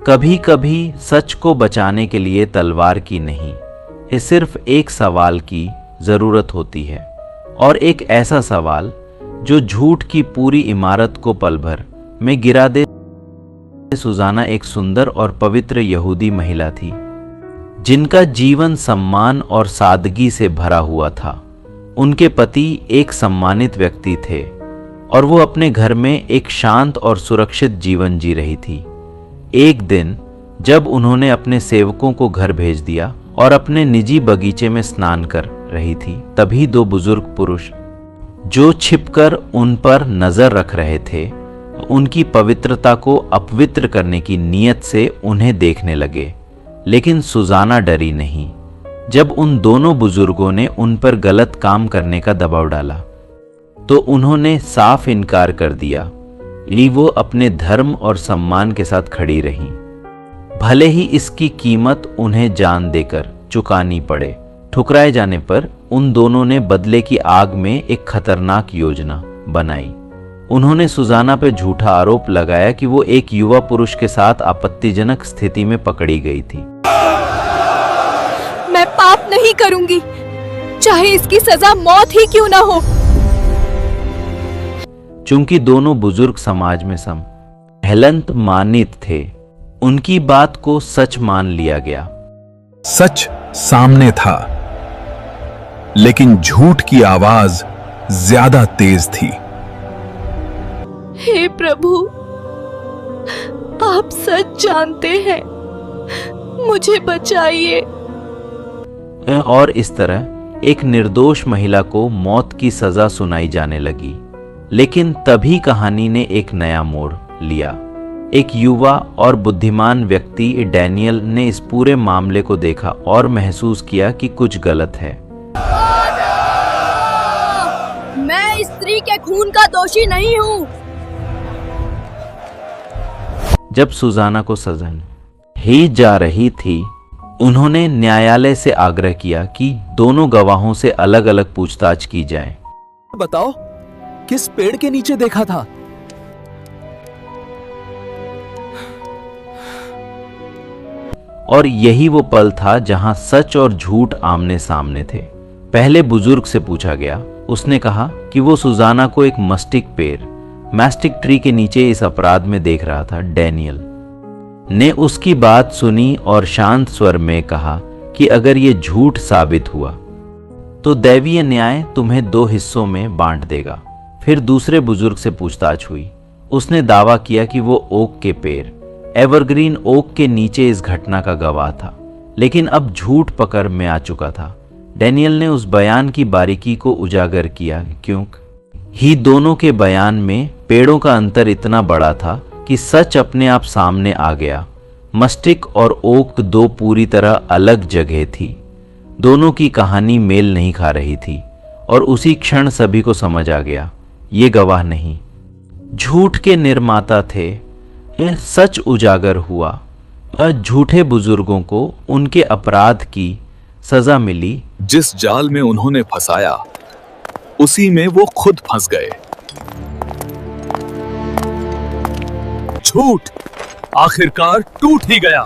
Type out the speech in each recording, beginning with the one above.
कभी कभी सच को बचाने के लिए तलवार की नहीं, ये सिर्फ एक सवाल की जरूरत होती है, और एक ऐसा सवाल जो झूठ की पूरी इमारत को पल भर में गिरा दे। सुजाना एक सुंदर और पवित्र यहूदी महिला थी, जिनका जीवन सम्मान और सादगी से भरा हुआ था। उनके पति एक सम्मानित व्यक्ति थे और वो अपने घर में एक शांत और सुरक्षित जीवन जी रही थी। एक दिन जब उन्होंने अपने सेवकों को घर भेज दिया और अपने निजी बगीचे में स्नान कर रही थी, तभी दो बुजुर्ग पुरुष जो छिपकर उन पर नजर रख रहे थे, उनकी पवित्रता को अपवित्र करने की नीयत से उन्हें देखने लगे। लेकिन सुजाना डरी नहीं। जब उन दोनों बुजुर्गों ने उन पर गलत काम करने का दबाव डाला तो उन्होंने साफ इनकार कर दिया। वो अपने धर्म और सम्मान के साथ खड़ी रहीं, भले ही इसकी कीमत उन्हें जान देकर चुकानी पड़े। ठुकराए जाने पर उन दोनों ने बदले की आग में एक खतरनाक योजना बनाई। उन्होंने सुजाना पर झूठा आरोप लगाया कि वो एक युवा पुरुष के साथ आपत्तिजनक स्थिति में पकड़ी गई थी। मैं पाप नहीं करूंगी, चाहे इसकी सजा मौत ही क्यों ना हो। चूंकि दोनों बुजुर्ग समाज में हेलंत मानित थे, उनकी बात को सच मान लिया गया। सच सामने था, लेकिन झूठ की आवाज ज्यादा तेज थी। हे प्रभु, आप सच जानते हैं, मुझे बचाइए। और इस तरह एक निर्दोष महिला को मौत की सजा सुनाई जाने लगी। लेकिन तभी कहानी ने एक नया मोड़ लिया। एक युवा और बुद्धिमान व्यक्ति डैनियल ने इस पूरे मामले को देखा और महसूस किया कि कुछ गलत है। मैं इस स्त्री के खून का दोषी नहीं हूँ। जब सुजाना को सजा ही जा रही थी, उन्होंने न्यायालय से आग्रह किया कि दोनों गवाहों से अलग अलग पूछताछ की जाए। बताओ, किस पेड़ के नीचे देखा था? और यही वो पल था जहां सच और झूठ आमने सामने थे। पहले बुजुर्ग से पूछा गया। उसने कहा कि वो सुजाना को एक मैस्टिक ट्री के नीचे इस अपराध में देख रहा था। डैनियल ने उसकी बात सुनी और शांत स्वर में कहा कि अगर ये झूठ साबित हुआ तो दैवीय न्याय तुम्हें 2 हिस्सों में बांट देगा। फिर दूसरे बुजुर्ग से पूछताछ हुई। उसने दावा किया कि वो ओक के पेड़, एवरग्रीन ओक के नीचे इस घटना का गवाह था। लेकिन अब झूठ पकड़ में आ चुका था। डैनियल ने उस बयान की बारीकी को उजागर किया, क्योंकि दोनों के बयान में पेड़ों का अंतर इतना बड़ा था कि सच अपने आप सामने आ गया। मस्टिक और ओक 2 पूरी तरह अलग जगह थी। दोनों की कहानी मेल नहीं खा रही थी और उसी क्षण सभी को समझ आ गया, ये गवाह नहीं, झूठ के निर्माता थे। यह सच उजागर हुआ। झूठे बुजुर्गों को उनके अपराध की सजा मिली। जिस जाल में उन्होंने फंसाया, उसी में वो खुद फंस गए। झूठ आखिरकार टूट ही गया।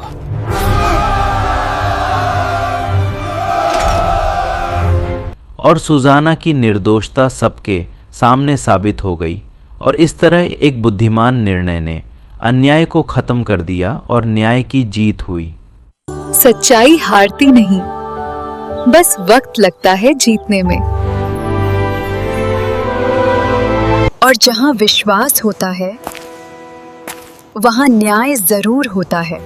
और सुजाना की निर्दोषता सबके सामने साबित हो गई। और इस तरह एक बुद्धिमान निर्णय ने अन्याय को खत्म कर दिया और न्याय की जीत हुई। सच्चाई हारती नहीं, बस वक्त लगता है जीतने में। और जहां विश्वास होता है, वहां न्याय जरूर होता है।